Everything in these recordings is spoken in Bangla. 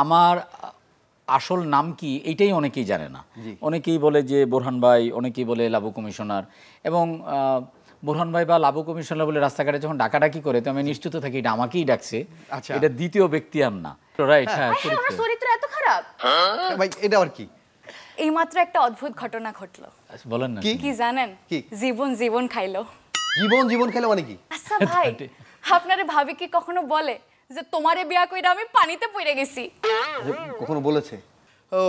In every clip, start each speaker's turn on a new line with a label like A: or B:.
A: আমার আসল নাম কি এইটাই অনেকেই জানে না। অনেকেই বলে যে বোরহান ভাই, অনেকেই বলে লাবু কমিশনার, এবং বোরহান ভাই বা লাবু কমিশনার বলে রাস্তাঘাটে যখন ডাকাডাকি করে তো আমি নিশ্চিত থাকি এটা আমাকেই ডাকছে, এটা দ্বিতীয় ব্যক্তি আর না। রাইট? হ্যাঁ,
B: আমার চরিত্র এত খারাপ
C: ভাই এটা আবার কি?
B: এইমাত্র একটা অদ্ভুত ঘটনা ঘটলো।
A: বলেন না।
B: কি জানেন? জীবন জীবন খাইলো।
C: জীবন জীবন খেলে মানে কি?
B: আচ্ছা ভাই, আপনারে ভাবি কি কখনো বলে যে তোমারে বিয়া কইরা আমি পানিতে পড়ে গেছি?
C: কখনো বলেছে? ও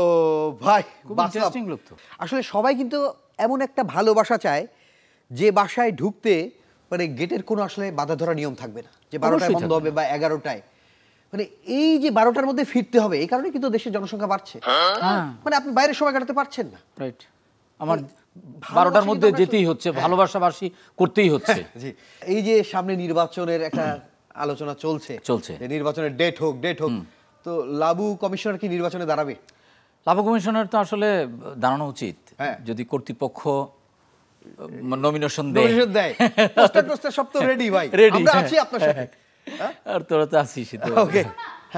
C: ভাই,
A: ইন্টারেস্টিং লোক তো।
C: আসলে সবাই কিন্তু এমন একটা ভালোবাসা চায় যে বাসায় ঢুকতে মানে গেটের কোনো আসলে বাধা ধরা নিয়ম থাকবে না, যে 12টায় বন্ধ হবে বা 11টায়, মানে এই যে 12টার মধ্যে ফিরতে হবে, এই কারণে কিন্তু দেশের জনসংখ্যা বাড়ছে। মানে আপনি বাইরে সময় কাটাতে পারছেন না।
A: রাইট, আমার 12টার মধ্যে যেতেই হচ্ছে, ভালোবাসাবাসী করতেই হচ্ছে।
C: জি, এই যে সামনে নির্বাচনের একটা আলোচনা চলছে, যে নির্বাচনের ডেট হোক। তো লাবু কমিশনার কি নির্বাচনে দাঁড়াবে?
A: লাবু কমিশনার তো আসলে দাঁড়ানো উচিত, যদি কর্তৃপক্ষ নমিনেশন দেয়।
C: পোস্টার সব তো রেডি ভাই, আমরা আছি আপনার সাথে।
A: আর তোরা তো আছিস তো।
C: ওকে,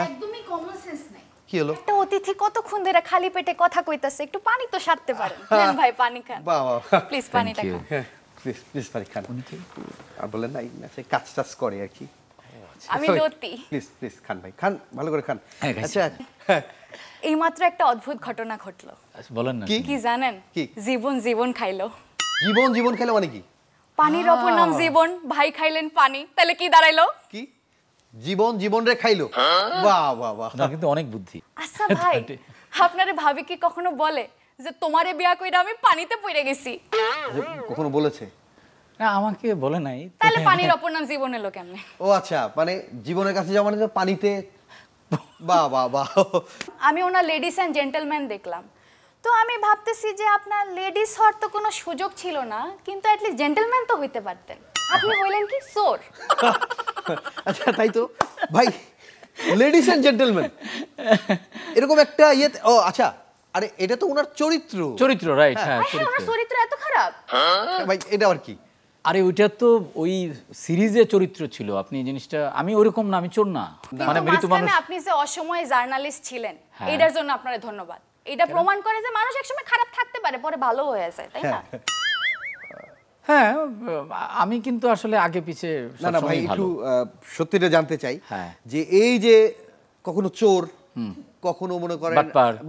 B: একদমই কমন সেন্স নাই।
C: কি হলো?
B: একটা অতিথি কতক্ষণ ধরে খালি পেটে কথা কইতাছে, একটু পানি তো সারতে পারেন। নেন ভাই পানি খান।
C: বাহ বাহ,
B: প্লিজ পানিটা খান।
C: প্লিজ পানি খান। আর বলেন না এই কাজ টাজ করে আর কি।
B: আমি লতি।
C: প্লিজ খান ভাই, খান, ভালো করে খান। আচ্ছা,
B: এইমাত্র একটা অদ্ভুত ঘটনা ঘটলো।
A: বলেন না।
B: কি জানেন? জীবন জীবন খাইলো।
C: জীবন জীবন খেলে মানে কি?
B: পানির অপর নাম জীবন, ভাই খাইলেন পানি, তাহলে কি দাঁড়াইলো?
C: কি জীবন জীবন রে খাইলো? বাহ বাহ বাহ,
A: না কিন্তু অনেক বুদ্ধি।
B: আচ্ছা ভাই, আপনারে ভাবি কি কখনো বলে যে তোমারে বিয়া কইরা আমি পানিতে পড়ে গেছি?
C: কখনো বলেছে?
A: না, আমাকে বলে নাই।
B: তাহলে পানির অপর নাম জীবন এলো কেমনে?
C: ও আচ্ছা, মানে জীবনের কাছে যাওয়া মানে তো পানিতে। বাহ বাহ বাহ।
B: আমি ওনার লেডিস এন্ড জেন্টলম্যান দেখলাম, তো আমি ভাবতেছি যে আপনার লেডিস হওয়ার তো কোনো সুযোগ ছিল না, কিন্তু অ্যাটলিস্ট জেন্টলম্যান তো হইতে পারতেন। আপনি হইলেন কি চোর?
C: আচ্ছা তাই তো ভাই, লেডিস এন্ড জেন্টলম্যান এরকম একটা ইয়ে। ও আচ্ছা, আরে এটা তো ওনার চরিত্র।
A: রাইট? হ্যাঁ,
B: আমার চরিত্র এত খারাপ
C: ভাই, এটা আবার কি?
A: আরে ওইটা তো ওই সিরিজে চরিত্র ছিল। আপনি জিনিসটা, আমি ওরকম না, আমি চোর না।
B: মানে মৃত্যু মানুষ। আপনি যে অসময়ে জার্নালিস্ট ছিলেন, এটার জন্য আপনারে ধন্যবাদ। এটা প্রমাণ করে যে মানুষ একসময় খারাপ থাকতে পারে, পরে ভালো হয়ে যায়, তাই না?
A: হ্যাঁ, আমি কিন্তু আসলে আগে পিছে
C: না ভাই, একটু সত্যিটা জানতে চাই যে এই যে কখনো চোর, কখনো মনে করেন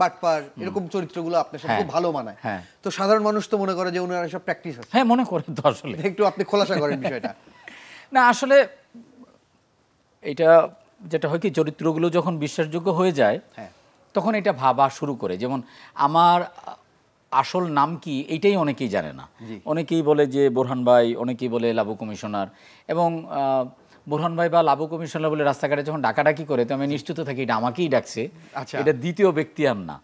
C: বাটপার, এরকম চরিত্রগুলো আপনার সাথে খুব ভালো মানায়। তো সাধারণ মানুষ তো মনে করে যে ওনার এসব প্র্যাকটিস আছে।
A: হ্যাঁ, মনে করেন তো। আসলে
C: একটু আপনি খোলাসা করেন বিষয়টা।
A: না আসলে এটা যেটা হয় কি, চরিত্রগুলো যখন বিশ্বাসযোগ্য হয়ে যায় তখন এটা ভাবা শুরু করে। যেমন আমার আসল নাম কি এইটাই অনেকেই জানে না। অনেকেই বলে যে বোরহান ভাই, অনেকেই বলে লাবু কমিশনার, এবং বোরহান ভাই বা লাবু কমিশনার বলে রাস্তাঘাটে যখন ডাকাডাকি করে তো আমি নিশ্চিত থাকি এটা আমাকেই ডাকছে, এটা দ্বিতীয় ব্যক্তি আর না।